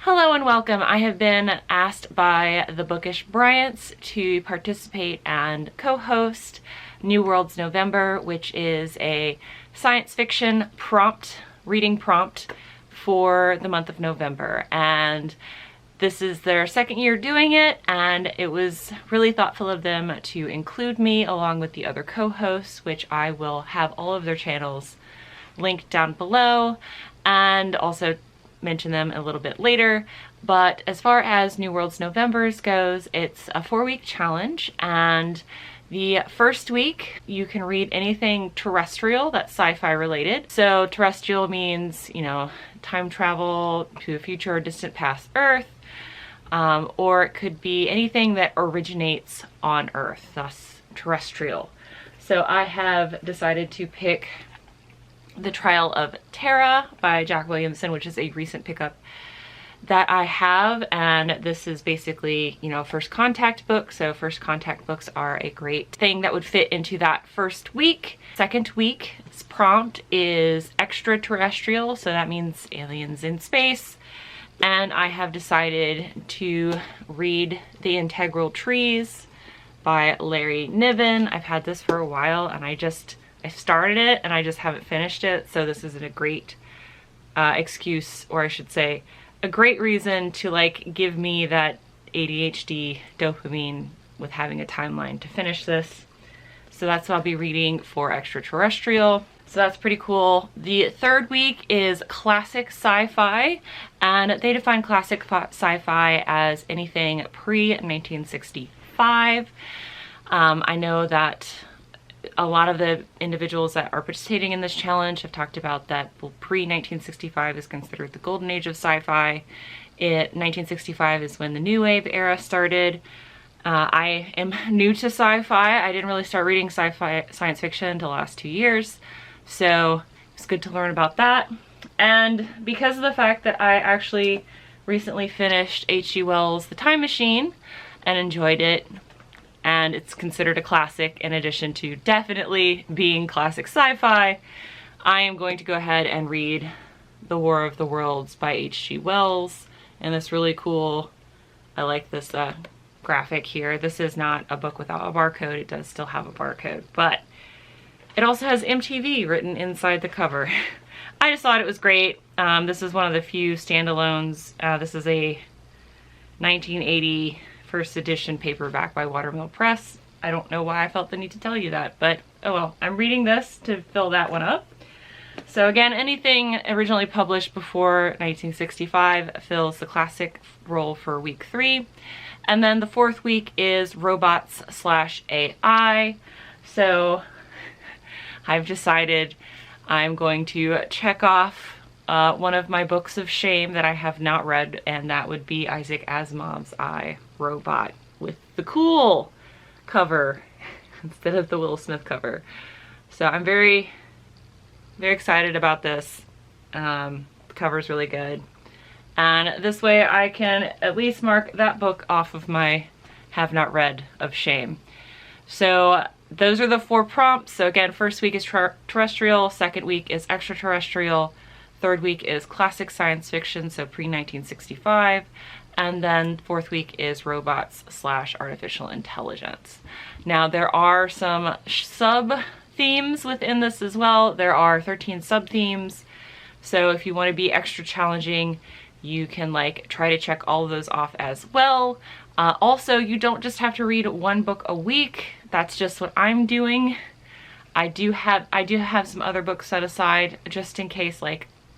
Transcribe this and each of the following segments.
Hello and welcome. I have been asked by the Bookish Bryants to participate and co-host New Worlds November, which is a science fiction reading prompt for the month of November. And this is their second year doing it, and it was really thoughtful of them to include me along with the other co-hosts, which I will have all of their channels linked down below and also mention them a little bit later. But as far as New Worlds Novembers goes, it's a 4-week challenge, and the first week you can read anything terrestrial that's sci-fi related. So terrestrial means, time travel to a future or distant past Earth, or it could be anything that originates on Earth, thus terrestrial. So I have decided to pick The Trial of Terra by Jack Williamson, which is a recent pickup that I have, and this is basically, a first contact book. So first contact books are a great thing that would fit into that first week. Second week's prompt is Extra-Terrestrial, so that means aliens in space. And I have decided to read The Integral Trees by Larry Niven. I've had this for a while, and I started it and I just haven't finished it, so this is a great excuse, or I should say a great reason to give me that ADHD dopamine with having a timeline to finish this. So that's what I'll be reading for Extra-Terrestrial. So that's pretty cool. The third week is classic sci-fi, and they define classic sci-fi as anything pre-1965. I know that a lot of the individuals that are participating in this challenge have talked about that pre-1965 is considered the golden age of sci-fi. 1965 is when the new wave era started. I am new to sci-fi. I didn't really start reading sci-fi science fiction until the last 2 years, so it's good to learn about that. And because of the fact that I actually recently finished H.G. Wells' The Time Machine and enjoyed it, and it's considered a classic in addition to definitely being classic sci-fi, I am going to go ahead and read The War of the Worlds by H.G. Wells. And this really cool, I like this graphic here. This is not a book without a barcode. It does still have a barcode, but it also has MTV written inside the cover. I just thought it was great. This is one of the few standalones. This is a 1980 first edition paperback by Watermill Press. I don't know why I felt the need to tell you that, but oh well. I'm reading this to fill that one up. So again, anything originally published before 1965 fills the classic role for week 3. And then the fourth week is robots/AI. So I've decided I'm going to check off one of my books of shame that I have not read, and that would be Isaac Asimov's I, Robot, with the cool cover instead of the Will Smith cover. So I'm very, very excited about this. The cover's really good. And this way I can at least mark that book off of my have not read of shame. So those are the 4 prompts. So again, first week is terrestrial, second week is extraterrestrial, third week is classic science fiction, so pre-1965, and then fourth week is robots/artificial intelligence. Now there are some sub-themes within this as well. There are 13 sub-themes, so if you want to be extra challenging, you can try to check all of those off as well. Also, you don't just have to read one book a week. That's just what I'm doing. I do have some other books set aside just in case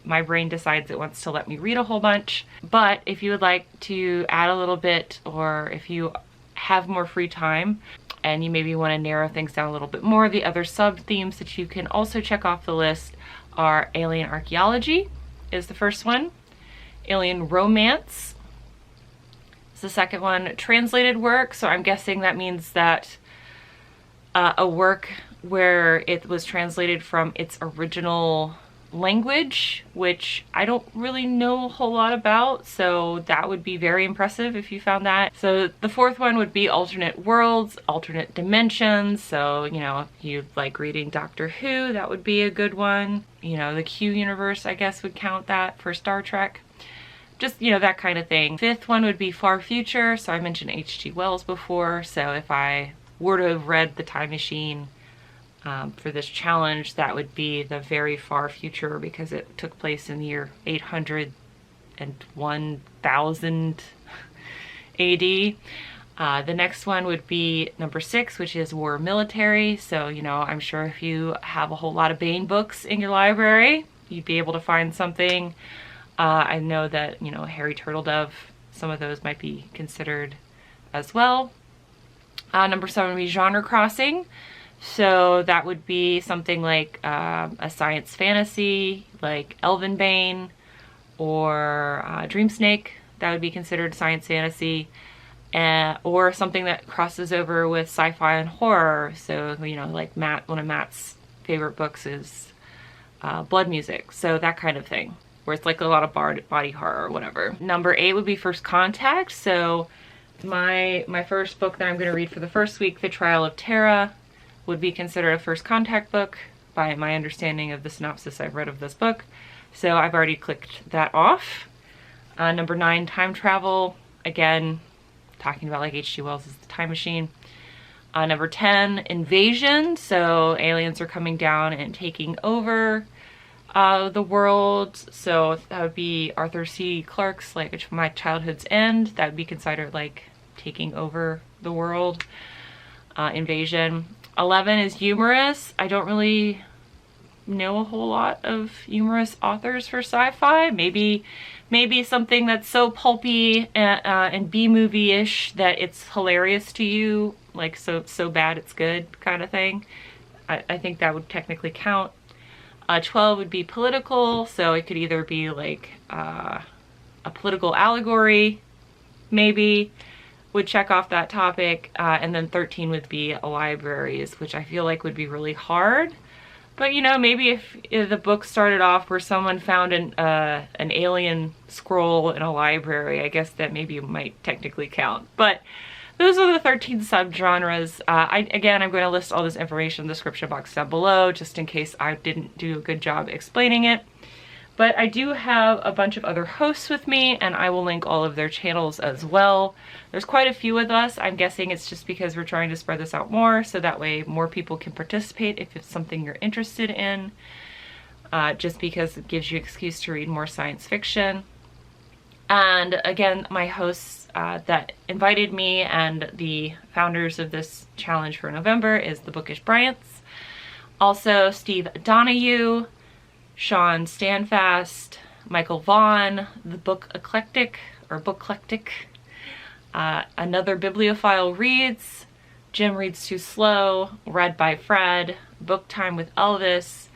my brain decides it wants to let me read a whole bunch. But if you would like to add a little bit, or if you have more free time and you maybe want to narrow things down a little bit more, the other sub-themes that you can also check off the list are alien archaeology is the first one, alien romance is the second one, translated work, so I'm guessing that means that a work where it was translated from its original language, which I don't really know a whole lot about, so that would be very impressive if you found that. So the fourth one would be alternate worlds, alternate dimensions. So, if you like reading Doctor Who, that would be a good one. The Q universe, I guess, would count that for Star Trek. just, you know, that kind of thing. Fifth one would be far future. So I mentioned H.G. Wells before. So if I were to have read The Time Machine for this challenge, that would be the very far future because it took place in the year 800 and 1000 AD. The next one would be number 6, which is war military. So, you know, I'm sure if you have a whole lot of Bain books in your library, you'd be able to find something. I know that, you know, Harry Turtledove, some of those might be considered as well. Number 7 would be genre crossing. So that would be something like a science fantasy, like Elven Bane or Dream Snake. That would be considered science fantasy. Or something that crosses over with sci-fi and horror. So, you know, like one of Matt's favorite books is Blood Music. So that kind of thing, where it's like a lot of body horror or whatever. Number 8 would be First Contact. So my first book that I'm going to read for the first week, The Trial of Terra, would be considered a First Contact book by my understanding of the synopsis I've read of this book. So I've already clicked that off. Number 9, Time Travel. Again, talking about like H.G. Wells' The Time Machine. Number 10, Invasion. So aliens are coming down and taking over the world. So that would be Arthur C. Clarke's like My Childhood's End. That would be considered like taking over the world. Invasion. 11 is Humorous. I don't really know a whole lot of humorous authors for sci-fi. Maybe something that's so pulpy and B-movie-ish that it's hilarious to you, like so bad it's good kind of thing. I think that would technically count. 12 would be political, so it could either be like a political allegory, maybe, would check off that topic. And then 13 would be libraries, which I feel like would be really hard. But, you know, maybe if the book started off where someone found an alien scroll in a library, I guess that maybe might technically count. But those are the 13 subgenres. Again, I'm going to list all this information in the description box down below, just in case I didn't do a good job explaining it. But I do have a bunch of other hosts with me, and I will link all of their channels as well. There's quite a few of us. I'm guessing it's just because we're trying to spread this out more, so that way more people can participate if it's something you're interested in, just because it gives you an excuse to read more science fiction. And again, my hosts that invited me and the founders of this challenge for November is the Bookish Bryants. Also, Steve Donahue, Sean Standfast, Michael Vaughn, the Book Eclectic, or Booklectic, Another Bibliophile Reads, Jim Reads Too Slow, Read by Fred, Book Time with Elvis,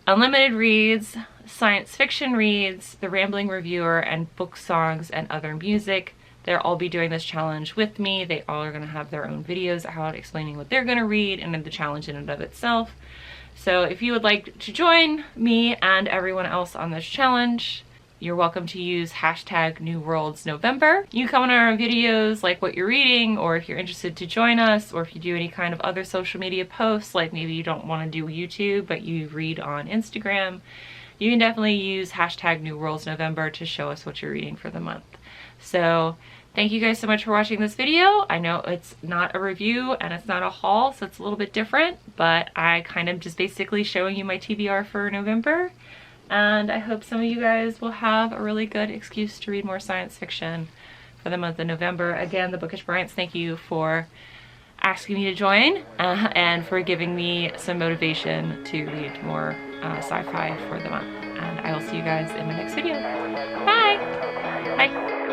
Unlimited Reads, Science Fiction Reads, The Rambling Reviewer, and Book Songs and Other Music. They'll all be doing this challenge with me. They all are going to have their own videos out explaining what they're going to read and then the challenge in and of itself. So if you would like to join me and everyone else on this challenge, you're welcome to use hashtag New Worlds November. You comment on our videos, like what you're reading, or if you're interested to join us, or if you do any kind of other social media posts, like maybe you don't want to do YouTube, but you read on Instagram, you can definitely use hashtag New Worlds November to show us what you're reading for the month. So thank you guys so much for watching this video. I know it's not a review and it's not a haul, so it's a little bit different, but I kind of just basically showing you my TBR for November. And I hope some of you guys will have a really good excuse to read more science fiction for the month of November. Again, the Bookish Bryants, thank you for asking me to join and for giving me some motivation to read more sci-fi for the month. And I will see you guys in my next video. Bye! Bye!